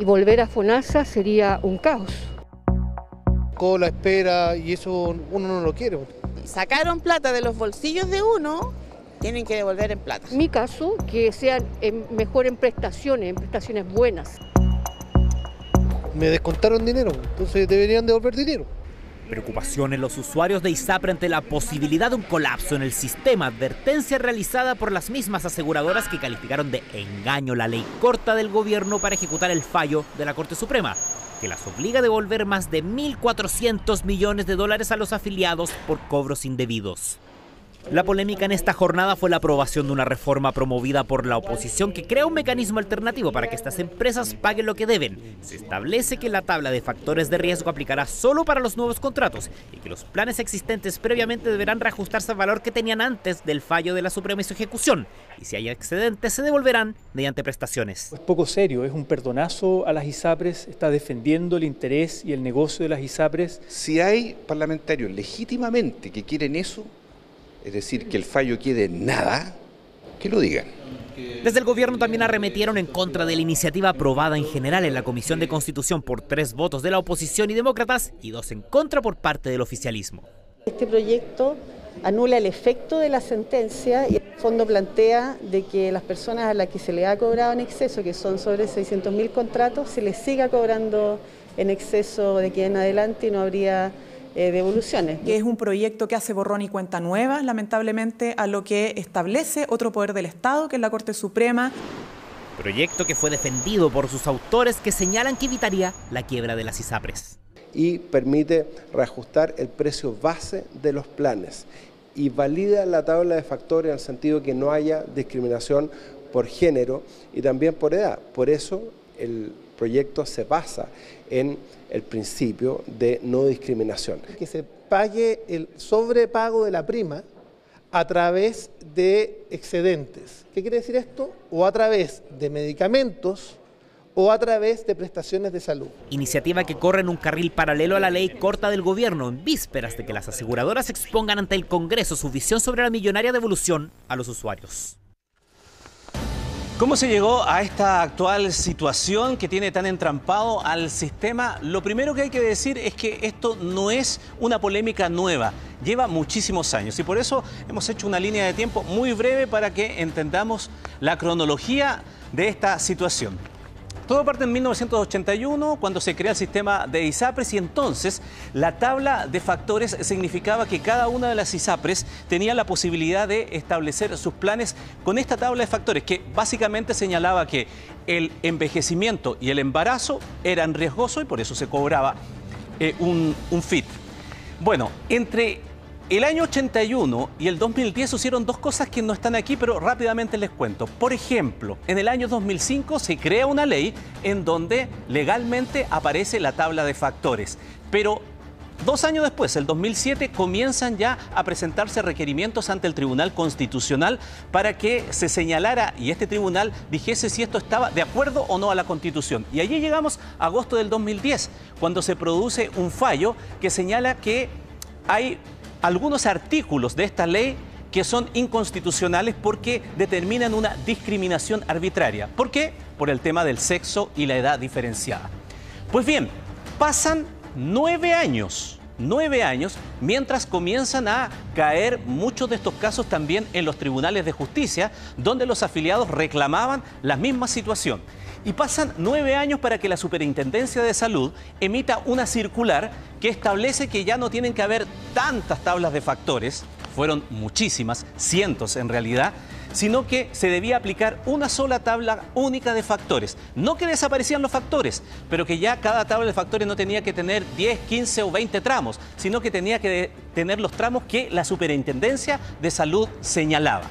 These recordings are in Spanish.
Y volver a FONASA sería un caos. Cola, espera, y eso uno no lo quiere. Sacaron plata de los bolsillos de uno, tienen que devolver en plata. En mi caso, que sean mejor en prestaciones buenas. Me descontaron dinero, entonces deberían devolver dinero. Preocupación en los usuarios de ISAPRE ante la posibilidad de un colapso en el sistema. Advertencia realizada por las mismas aseguradoras que calificaron de engaño la ley corta del gobierno para ejecutar el fallo de la Corte Suprema, que las obliga a devolver más de 1.400 millones de dólares a los afiliados por cobros indebidos. La polémica en esta jornada fue la aprobación de una reforma promovida por la oposición que crea un mecanismo alternativo para que estas empresas paguen lo que deben. Se establece que la tabla de factores de riesgo aplicará solo para los nuevos contratos y que los planes existentes previamente deberán reajustarse al valor que tenían antes del fallo de la Suprema y su ejecución. Y si hay excedentes, se devolverán mediante prestaciones. Es poco serio, es un perdonazo a las ISAPRES, está defendiendo el interés y el negocio de las ISAPRES. Si hay parlamentarios legítimamente que quieren eso, es decir, que el fallo quede en nada, que lo digan. Desde el gobierno también arremetieron en contra de la iniciativa aprobada en general en la Comisión de Constitución por 3 votos de la oposición y demócratas y 2 en contra por parte del oficialismo. Este proyecto anula el efecto de la sentencia y en el fondo plantea de que las personas a las que se le ha cobrado en exceso, que son sobre 600.000 contratos, se les siga cobrando en exceso de aquí en adelante y no habría devoluciones. Que es un proyecto que hace borrón y cuenta nueva, lamentablemente, a lo que establece otro poder del Estado, que es la Corte Suprema. Proyecto que fue defendido por sus autores que señalan que evitaría la quiebra de las ISAPRES. Y permite reajustar el precio base de los planes y valida la tabla de factores en el sentido que no haya discriminación por género y también por edad. Por eso el proyecto se basa en el principio de no discriminación. Que se pague el sobrepago de la prima a través de excedentes. ¿Qué quiere decir esto? O a través de medicamentos o a través de prestaciones de salud. Iniciativa que corre en un carril paralelo a la ley corta del gobierno en vísperas de que las aseguradoras expongan ante el Congreso su visión sobre la millonaria devolución a los usuarios. ¿Cómo se llegó a esta actual situación que tiene tan entrampado al sistema? Lo primero que hay que decir es que esto no es una polémica nueva, lleva muchísimos años y por eso hemos hecho una línea de tiempo muy breve para que entendamos la cronología de esta situación. Todo parte en 1981, cuando se crea el sistema de ISAPRES y entonces la tabla de factores significaba que cada una de las ISAPRES tenía la posibilidad de establecer sus planes con esta tabla de factores que básicamente señalaba que el envejecimiento y el embarazo eran riesgosos y por eso se cobraba un FIT. Bueno, entre el año 81 y el 2010 sucedieron 2 cosas que no están aquí, pero rápidamente les cuento. Por ejemplo, en el año 2005 se crea una ley en donde legalmente aparece la tabla de factores. Pero 2 años después, el 2007, comienzan ya a presentarse requerimientos ante el Tribunal Constitucional para que se señalara y este tribunal dijese si esto estaba de acuerdo o no a la Constitución. Y allí llegamos a agosto del 2010, cuando se produce un fallo que señala que hay algunos artículos de esta ley que son inconstitucionales porque determinan una discriminación arbitraria. ¿Por qué? Por el tema del sexo y la edad diferenciada. Pues bien, pasan 9 años, mientras comienzan a caer muchos de estos casos también en los tribunales de justicia, donde los afiliados reclamaban la misma situación. Y pasan 9 años para que la Superintendencia de Salud emita una circular que establece que ya no tienen que haber tantas tablas de factores, fueron muchísimas, cientos en realidad, sino que se debía aplicar una sola tabla única de factores. No que desaparecían los factores, pero que ya cada tabla de factores no tenía que tener 10, 15 o 20 tramos, sino que tenía que tener los tramos que la Superintendencia de Salud señalaba.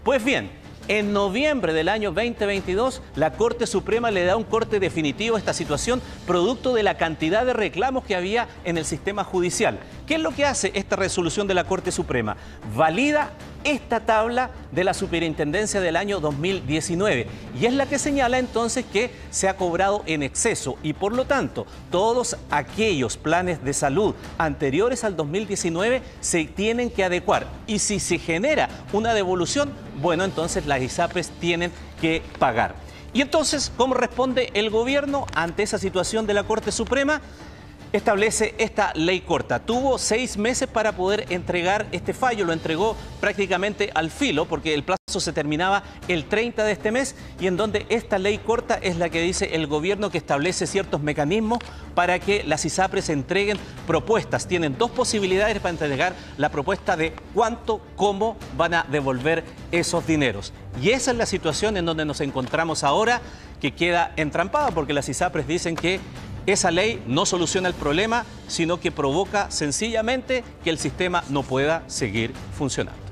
Pues bien, en noviembre del año 2022, la Corte Suprema le da un corte definitivo a esta situación, producto de la cantidad de reclamos que había en el sistema judicial. ¿Qué es lo que hace esta resolución de la Corte Suprema? Valida esta tabla de la Superintendencia del año 2019 y es la que señala entonces que se ha cobrado en exceso y por lo tanto todos aquellos planes de salud anteriores al 2019 se tienen que adecuar y si se genera una devolución, bueno, entonces las ISAPRES tienen que pagar. Y entonces, ¿cómo responde el gobierno ante esa situación de la Corte Suprema? Establece esta ley corta. Tuvo 6 meses para poder entregar este fallo, lo entregó prácticamente al filo porque el plazo se terminaba el 30 de este mes y en donde esta ley corta es la que dice el gobierno que establece ciertos mecanismos para que las ISAPRES entreguen propuestas. Tienen 2 posibilidades para entregar la propuesta de cuánto, cómo van a devolver esos dineros. Y esa es la situación en donde nos encontramos ahora, que queda entrampada porque las ISAPRES dicen que esa ley no soluciona el problema, sino que provoca sencillamente que el sistema no pueda seguir funcionando.